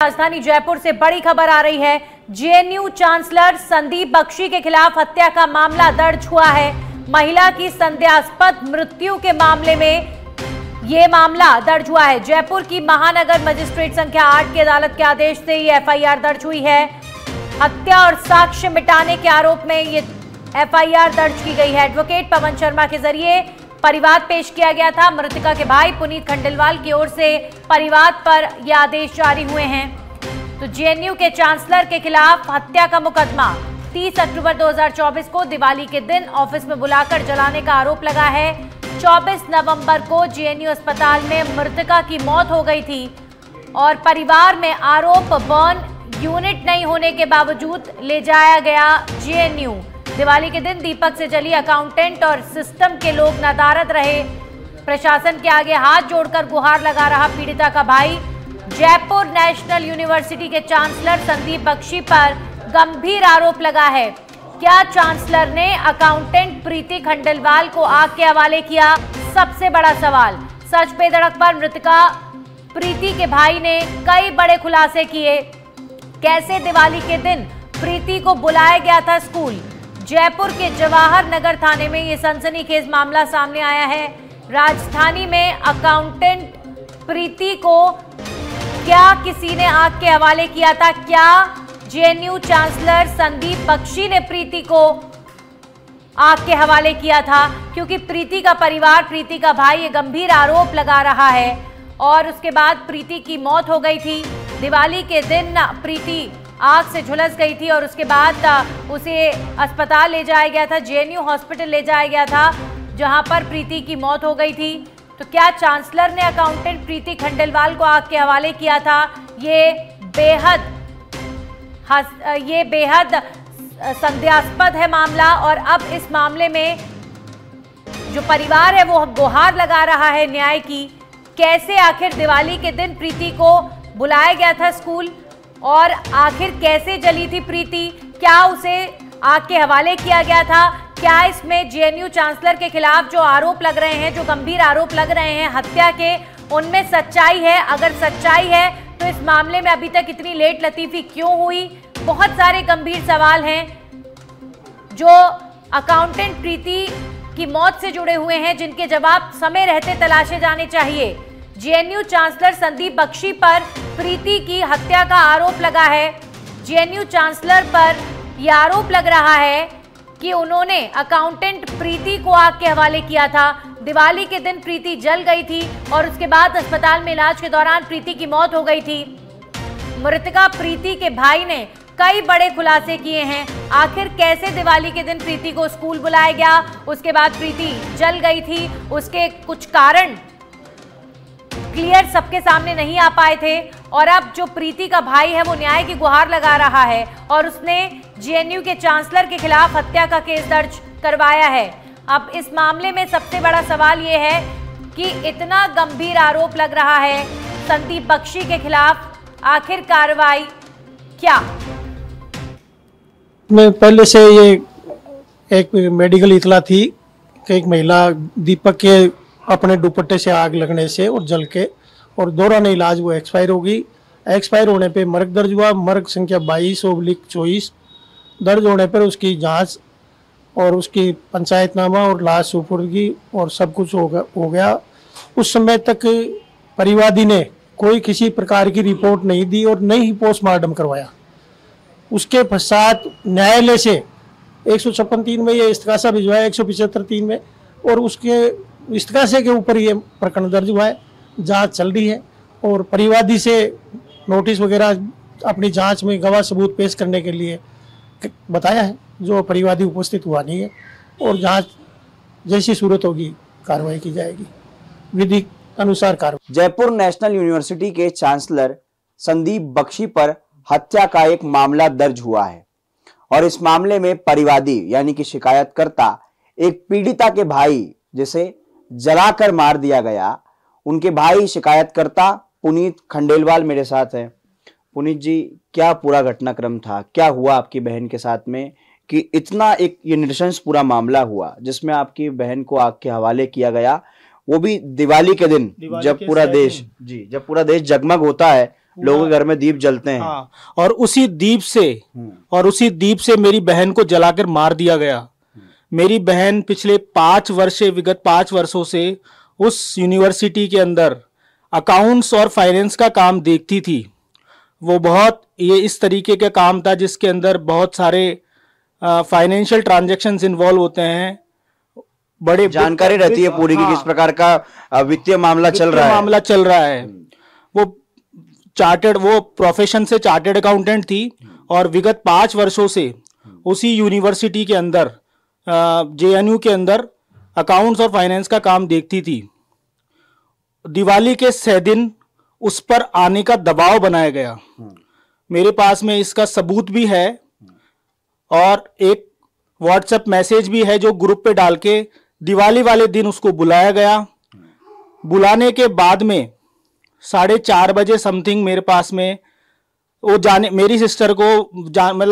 राजधानी जयपुर से बड़ी खबर आ रही है। जेएनयू चांसलर संदीप बख्शी के खिलाफ हत्या का मामला दर्ज हुआ है। महिला की संदेहास्पद मृत्यु के मामले में यह मामला दर्ज हुआ है। जयपुर की महानगर मजिस्ट्रेट संख्या 8 की अदालत के आदेश से ये एफआईआर दर्ज हुई है। हत्या और साक्ष्य मिटाने के आरोप में ये एफआईआर दर्ज की गई है। एडवोकेट पवन शर्मा के जरिए परिवाद पेश किया गया था। मृतका के भाई पुनीत खंडेलवाल की ओर से परिवाद पर यह आदेश जारी हुए हैं। तो जेएनयू के चांसलर के खिलाफ हत्या का मुकदमा 30 अक्टूबर 2024 को दिवाली के दिन ऑफिस में बुलाकर जलाने का आरोप लगा है। 24 नवंबर को जेएनयू अस्पताल में मृतका की मौत हो गई थी और परिवार में आरोप बर्न यूनिट नहीं होने के बावजूद ले जाया गया जेएनयू। दिवाली के दिन दीपक से जली अकाउंटेंट और सिस्टम के लोग नदारद रहे। प्रशासन के आगे हाथ जोड़कर गुहार लगा रहा पीड़िता का भाई। जयपुर नेशनल यूनिवर्सिटी के चांसलर संदीप बख्शी पर गंभीर आरोप लगा है। क्या चांसलर ने अकाउंटेंट प्रीति खंडेलवाल को आग के हवाले किया? सबसे बड़ा सवाल। सच पे धड़क पर मृतका प्रीति के भाई ने कई बड़े खुलासे किए। कैसे दिवाली के दिन प्रीति को बुलाया गया था स्कूल? जयपुर के जवाहर नगर थाने में ये सनसनीखेज मामला सामने आया है। राजधानी में अकाउंटेंट प्रीति को क्या किसी ने आग के हवाले किया था? क्या जेएनयू चांसलर संदीप बख्शी ने प्रीति को आग के हवाले किया था? क्योंकि प्रीति का परिवार, प्रीति का भाई ये गंभीर आरोप लगा रहा है और उसके बाद प्रीति की मौत हो गई थी। दिवाली के दिन प्रीति आग से झुलस गई थी और उसके बाद उसे अस्पताल ले जाया गया था, जेएनयू हॉस्पिटल ले जाया गया था, जहां पर प्रीति की मौत हो गई थी। तो क्या चांसलर ने अकाउंटेंट प्रीति खंडेलवाल को आग के हवाले किया था? ये बेहद संदेहास्पद है मामला। और अब इस मामले में जो परिवार है वो गुहार लगा रहा है न्याय की। कैसे आखिर दिवाली के दिन प्रीति को बुलाया गया था स्कूल और आखिर कैसे जली थी प्रीति? क्या उसे आग के हवाले किया गया था? क्या इसमें जेएनयू चांसलर के खिलाफ जो आरोप लग रहे हैं, जो गंभीर आरोप लग रहे हैं हत्या के, उनमें सच्चाई है? अगर सच्चाई है तो इस मामले में अभी तक इतनी लेट लतीफी क्यों हुई? बहुत सारे गंभीर सवाल हैं जो अकाउंटेंट प्रीति की मौत से जुड़े हुए हैं, जिनके जवाब समय रहते तलाशे जाने चाहिए। जेएनयू चांसलर संदीप बख्शी पर प्रीति की हत्या का आरोप लगा है। जेएनयू चांसलर पर यह आरोप लग रहा है कि उन्होंने अकाउंटेंट प्रीति को आग के हवाले किया था। दिवाली के दिन प्रीति जल गई थी और उसके बाद अस्पताल में इलाज के दौरान प्रीति की मौत हो गई थी। मृतका प्रीति के भाई ने कई बड़े खुलासे किए हैं। आखिर कैसे दिवाली के दिन प्रीति को स्कूल बुलाया गया, उसके बाद प्रीति जल गई थी, उसके कुछ कारण क्लियर सबके सामने नहीं आ पाए थे। और अब जो प्रीति का भाई है वो न्याय की गुहार लगा रहा है और उसने जेएनयू के चांसलर के खिलाफ हत्या का केस दर्ज करवाया है। अब इस मामले में सबसे बड़ा सवाल ये है कि इतना गंभीर आरोप लग रहा है संदीप बख्शी के खिलाफ, आखिर कार्रवाई क्या? मैं पहले से ये एक मेडिकल इतला थी कि एक महिला दीपक के अपने दुपट्टे से आग लगने से और जल के और दौरान इलाज वो एक्सपायर होगी। एक्सपायर होने पे मर्ग दर्ज हुआ। मर्ग संख्या 22/24 दर्ज होने पर उसकी जांच और उसकी पंचायतनामा और लाश सुपुर्दगी और सब कुछ हो गया। उस समय तक परिवादी ने कोई किसी प्रकार की रिपोर्ट नहीं दी और न ही पोस्टमार्टम करवाया। उसके पश्चात न्यायालय से 156(3) में ये इस्तगासा भिजवाया, 175(3) में, और उसके इस्तगासे के ऊपर ये प्रकरण दर्ज हुआ है। जांच चल रही है और परिवादी से नोटिस वगैरह अपनी जांच में गवाह सबूत पेश करने के लिए बताया है, जो परिवादी उपस्थित हुआ नहीं है। और जांच जैसी सूरत होगी कार्रवाई की जाएगी, विधि अनुसार कार्रवाई। जयपुर नेशनल यूनिवर्सिटी के चांसलर संदीप बख्शी पर हत्या का एक मामला दर्ज हुआ है और इस मामले में परिवादी यानी कि शिकायतकर्ता एक पीड़िता के भाई, जिसे जलाकर मार दिया गया, उनके भाई शिकायतकर्ता पुनीत खंडेलवाल मेरे साथ है। पुनीत जी, क्या पूरा घटनाक्रम था? क्या हुआ आपकी बहन के साथ में कि इतना एक ये नृशंस पूरा मामला हुआ जिसमें आपकी बहन को आग के हवाले किया गया, वो भी दिवाली के दिन, जब पूरा देश जगमग होता है लोगों के घर में दीप जलते हैं। हाँ, और उसी दीप से मेरी बहन को जलाकर मार दिया गया। मेरी बहन पिछले विगत 5 वर्षों से उस यूनिवर्सिटी के अंदर अकाउंट्स और फाइनेंस का काम देखती थी। वो ये इस तरीके का काम था जिसके अंदर बहुत सारे फाइनेंशियल ट्रांजैक्शंस इन्वॉल्व होते हैं। बड़े जानकारी रहती है पूरी की किस प्रकार का वित्तीय मामला चल रहा है। वो प्रोफेशन से चार्टर्ड अकाउंटेंट थी और विगत 5 वर्षों से उसी यूनिवर्सिटी के अंदर JNU के अंदर अकाउंट्स और फाइनेंस का काम देखती थी। दिवाली के 6 दिन उस पर आने का दबाव बनाया गया। मेरे पास में इसका सबूत भी है और एक व्हाट्सएप मैसेज भी है जो ग्रुप पे डाल के दिवाली वाले दिन उसको बुलाया गया। बुलाने के बाद में 4:30 बजे समथिंग मेरे पास में मेरी सिस्टर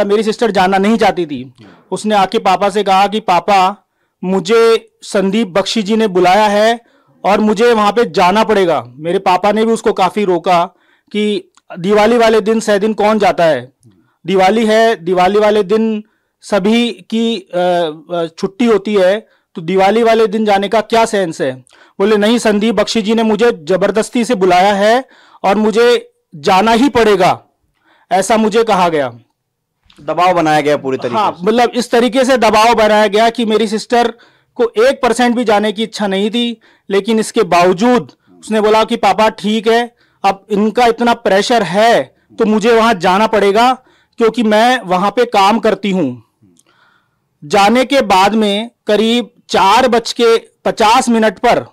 मेरी सिस्टर जाना नहीं चाहती थी। उसने आके पापा से कहा कि पापा, मुझे संदीप बख्शी जी ने बुलाया है और मुझे वहां पे जाना पड़ेगा। मेरे पापा ने भी उसको काफी रोका कि दिवाली वाले दिन 6 दिन कौन जाता है, दिवाली है, दिवाली वाले दिन सभी की छुट्टी होती है, तो दिवाली वाले दिन जाने का क्या सेंस है। बोले नहीं, संदीप बख्शी जी ने मुझे जबरदस्ती से बुलाया है और मुझे जाना ही पड़ेगा, ऐसा मुझे कहा गया। दबाव बनाया गया पूरी तरीके हाँ, से। मतलब इस तरीके से दबाव बनाया गया कि मेरी सिस्टर को 1% भी जाने की इच्छा नहीं थी, लेकिन इसके बावजूद उसने बोला कि पापा ठीक है, अब इनका इतना प्रेशर है तो मुझे वहां जाना पड़ेगा क्योंकि मैं वहां पे काम करती हूं। जाने के बाद में करीब 4:50 पर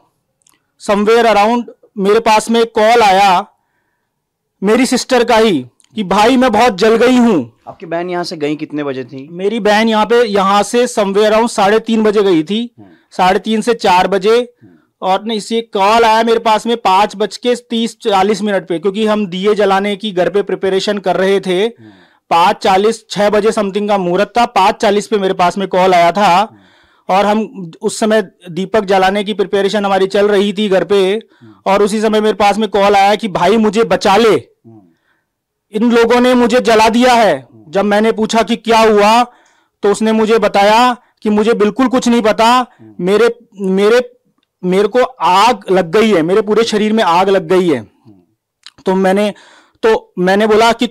समवेयर अराउंड मेरे पास में कॉल आया मेरी सिस्टर का ही कि भाई मैं बहुत जल गई हूं। आपकी बहन यहाँ से गई कितने बजे थी? मेरी बहन यहाँ से समवेयर अराउंड 3:30 बजे गई थी, 3:30 से 4 बजे। और ने इसे कॉल आया मेरे पास में 5:30-40 पे, क्योंकि हम दिए जलाने की घर पे प्रिपरेशन कर रहे थे। 6 बजे समथिंग का मुहूर्त था, 5:40 पे मेरे पास में कॉल आया था और हम उस समय दीपक जलाने की प्रिपरेशन हमारी चल रही थी घर पे। और उसी समय मेरे पास में कॉल आया कि भाई मुझे बचा ले, इन लोगों ने मुझे जला दिया है। जब मैंने पूछा कि क्या हुआ तो उसने मुझे बताया कि मुझे बिल्कुल कुछ नहीं पता, मेरे को आग लग गई है, मेरे पूरे शरीर में आग लग गई है। तो मैंने बोला कि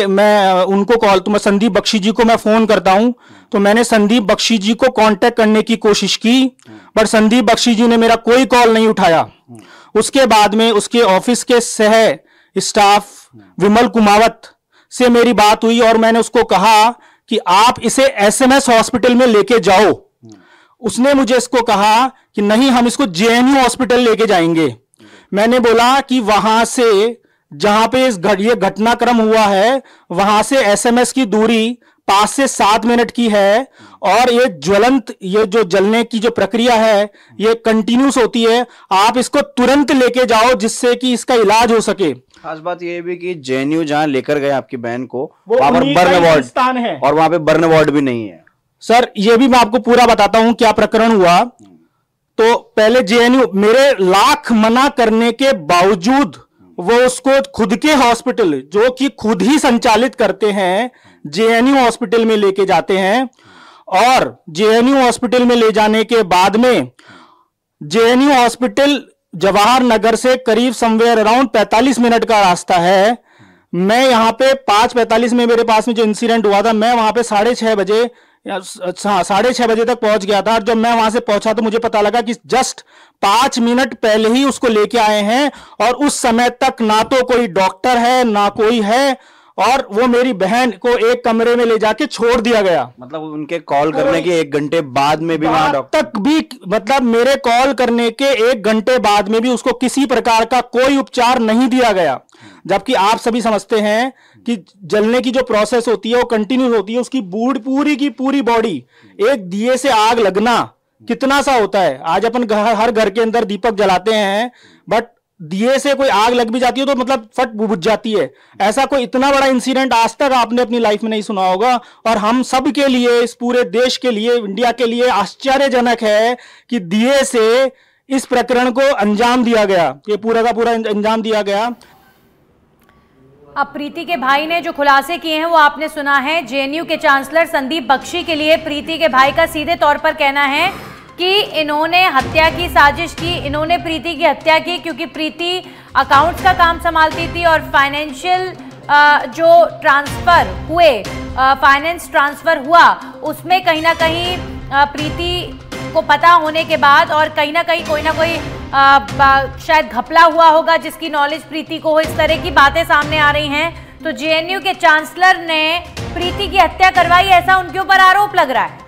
मैं संदीप बख्शी जी को मैं फोन करता हूं। तो मैंने संदीप बख्शी जी को कांटेक्ट करने की कोशिश की, पर संदीप बख्शी जी ने मेरा कोई कॉल नहीं उठाया। उसके बाद में उसके ऑफिस के सह स्टाफ विमल कुमावत से मेरी बात हुई और मैंने उसको कहा कि आप इसे SMS हॉस्पिटल में लेके जाओ। उसने मुझे इसको कहा कि नहीं, हम इसको JNU हॉस्पिटल लेके जाएंगे। मैंने बोला कि वहां से जहां पे ये घटनाक्रम हुआ है वहां से SMS की दूरी 5 से 7 मिनट की है और ये जो जलने की जो प्रक्रिया है ये कंटिन्यूस होती है। आप इसको तुरंत लेके जाओ जिससे कि इसका इलाज हो सके। खास बात यह भी कि JNU जहां लेकर गए आपकी बहन को, वहां पर बर्न वार्ड है और वहां पे बर्न वार्ड भी नहीं है। सर, ये भी मैं आपको पूरा बताता हूं क्या प्रकरण हुआ। तो पहले JNU मेरे लाख मना करने के बावजूद वो उसको खुद के हॉस्पिटल, जो कि खुद ही संचालित करते हैं, JNU हॉस्पिटल में लेके जाते हैं। और JNU हॉस्पिटल में ले जाने के बाद में JNU हॉस्पिटल जवाहर नगर से करीब समवेयर अराउंड 45 मिनट का रास्ता है। मैं यहां पे 5:45 में मेरे पास में जो इंसिडेंट हुआ था, मैं वहां पे 6:30 बजे 6:30 बजे तक पहुंच गया था। जब मैं वहां से पहुंचा तो मुझे पता लगा कि जस्ट 5 मिनट पहले ही उसको लेके आए हैं और उस समय तक ना तो कोई डॉक्टर है ना कोई है, और वो मेरी बहन को एक कमरे में ले जाके छोड़ दिया गया। मतलब उनके कॉल करने के 1 घंटे बाद में भी वहां डॉक्टर तक भी, मतलब मेरे कॉल करने के 1 घंटे बाद में भी उसको किसी प्रकार का कोई उपचार नहीं दिया गया। जबकि आप सभी समझते हैं कि जलने की जो प्रोसेस होती है वो कंटिन्यू होती है। उसकी पूरी की पूरी बॉडी, एक दिए से आग लगना कितना सा होता है। आज अपन हर घर के अंदर दीपक जलाते हैं, बट दिए से कोई आग लग भी जाती है तो मतलब फट बुझ जाती है। ऐसा कोई इतना बड़ा इंसिडेंट आज तक आपने अपनी लाइफ में नहीं सुना होगा। और हम सब के लिए, इस पूरे देश के लिए, इंडिया के लिए आश्चर्यजनक है कि दिए से इस प्रकरण को अंजाम दिया गया, ये पूरा का पूरा अंजाम दिया गया। अब प्रीति के भाई ने जो खुलासे किए हैं वो आपने सुना है। जेएनयू के चांसलर संदीप बख्शी के लिए प्रीति के भाई का सीधे तौर पर कहना है कि इन्होंने हत्या की साजिश की, इन्होंने प्रीति की हत्या की क्योंकि प्रीति अकाउंट्स का काम संभालती थी और फाइनेंशियल जो ट्रांसफर हुए, फाइनेंस ट्रांसफर हुआ, उसमें कहीं ना कहीं प्रीति को पता होने के बाद और कहीं ना कहीं कोई ना कोई शायद घपला हुआ होगा जिसकी नॉलेज प्रीति को हो, इस तरह की बातें सामने आ रही हैं। तो जेएनयू के चांसलर ने प्रीति की हत्या करवाई, ऐसा उनके ऊपर आरोप लग रहा है।